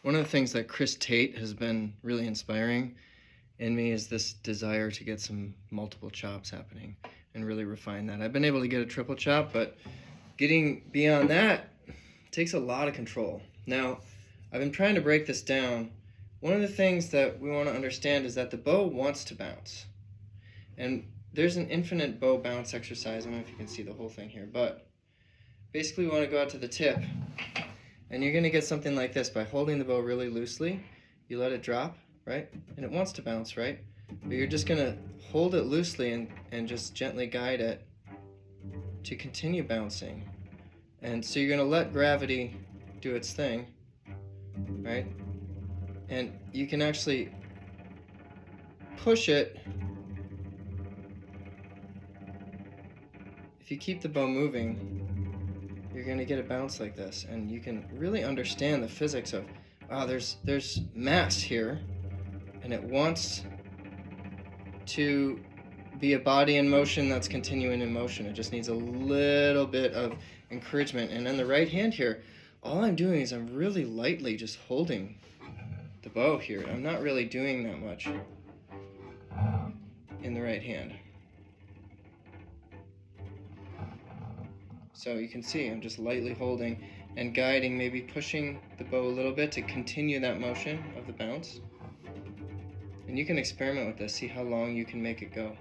One of the things that Chris Tate has been really inspiring in me is this desire to get some multiple chops happening and really refine that. I've been able to get a triple chop, but getting beyond that takes a lot of control. Now, I've been trying to break this down. One of the things that we want to understand is that the bow wants to bounce. And there's an infinite bow bounce exercise. I don't know if you can see the whole thing here, but basically we want to go out to the tip. And you're going to get something like this by holding the bow really loosely. You let it drop, right? And it wants to bounce, right? But you're just going to hold it loosely and just gently guide it to continue bouncing. And so you're going to let gravity do its thing, right? And you can actually push it. If you keep the bow moving, you're going to get a bounce like this, and you can really understand the physics of, wow, there's mass here, and it wants to be a body in motion that's continuing in motion. It just needs a little bit of encouragement. And in the right hand here, all I'm doing is I'm really lightly just holding the bow here. I'm not really doing that much in the right hand. So you can see I'm just lightly holding and guiding, maybe pushing the bow a little bit to continue that motion of the bounce. And you can experiment with this, see how long you can make it go.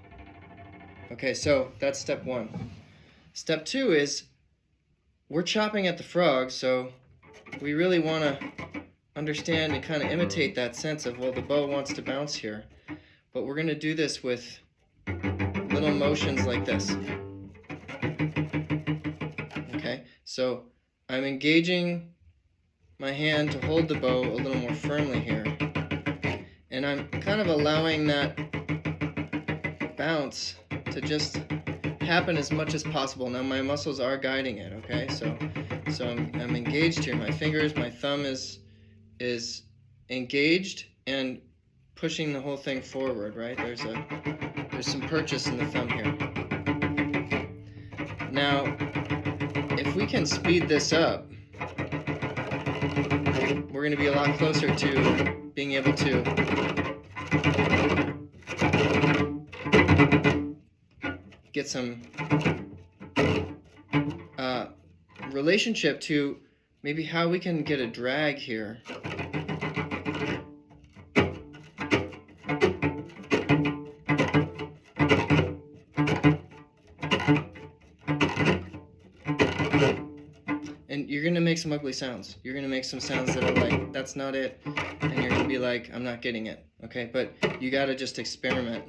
Okay, so that's step one. Step two is we're chopping at the frog, so we really want to understand and kind of imitate that sense of, well, the bow wants to bounce here. But we're going to do this with little motions like this. Okay, so I'm engaging my hand to hold the bow a little more firmly here. And I'm kind of allowing that bounce to just happen as much as possible. Now my muscles are guiding it, okay? So I'm engaged here. My fingers, my thumb is engaged and pushing the whole thing forward, right? There's some purchase in the thumb here. Now, if we can speed this up, we're going to be a lot closer to being able to get some relationship to maybe how we can get a drag here. And you're going to make some ugly sounds. You're going to make some sounds that are like, that's not it. And you're going to be like, I'm not getting it. Okay, but you got to just experiment.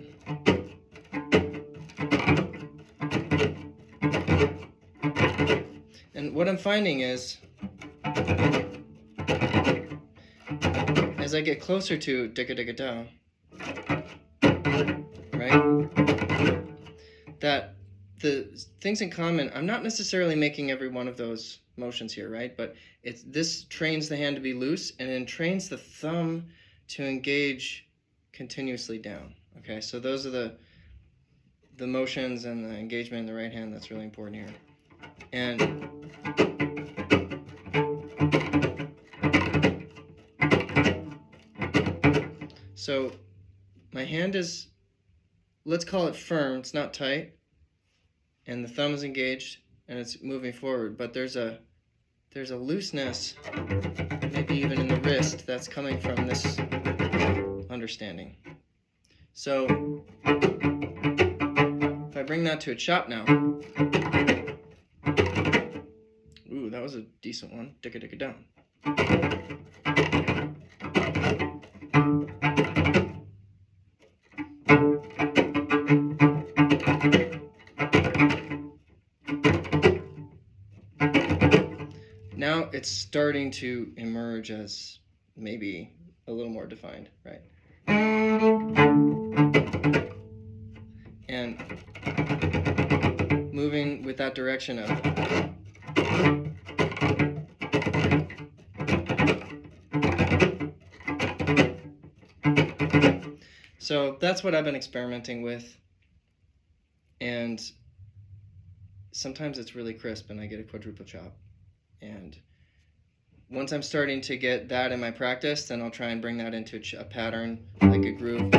And what I'm finding is, as I get closer to digga-digga-da, right, that the things in common, I'm not necessarily making every one of those motions here, right? But this trains the hand to be loose, and then trains the thumb to engage continuously down. Okay, so those are the motions and the engagement in the right hand that's really important here. And so my hand is, let's call it firm, it's not tight, and the thumb is engaged and it's moving forward, but there's a looseness, maybe even in the wrist, that's coming from this understanding. So if I bring that to a chop now, ooh, that was a decent one, digga-digga-down. Now it's starting to emerge as maybe a little more defined, right? And moving with that direction of so that's what I've been experimenting with, and sometimes it's really crisp and I get a quadruple chop, and once I'm starting to get that in my practice, then I'll try and bring that into a pattern, like a groove.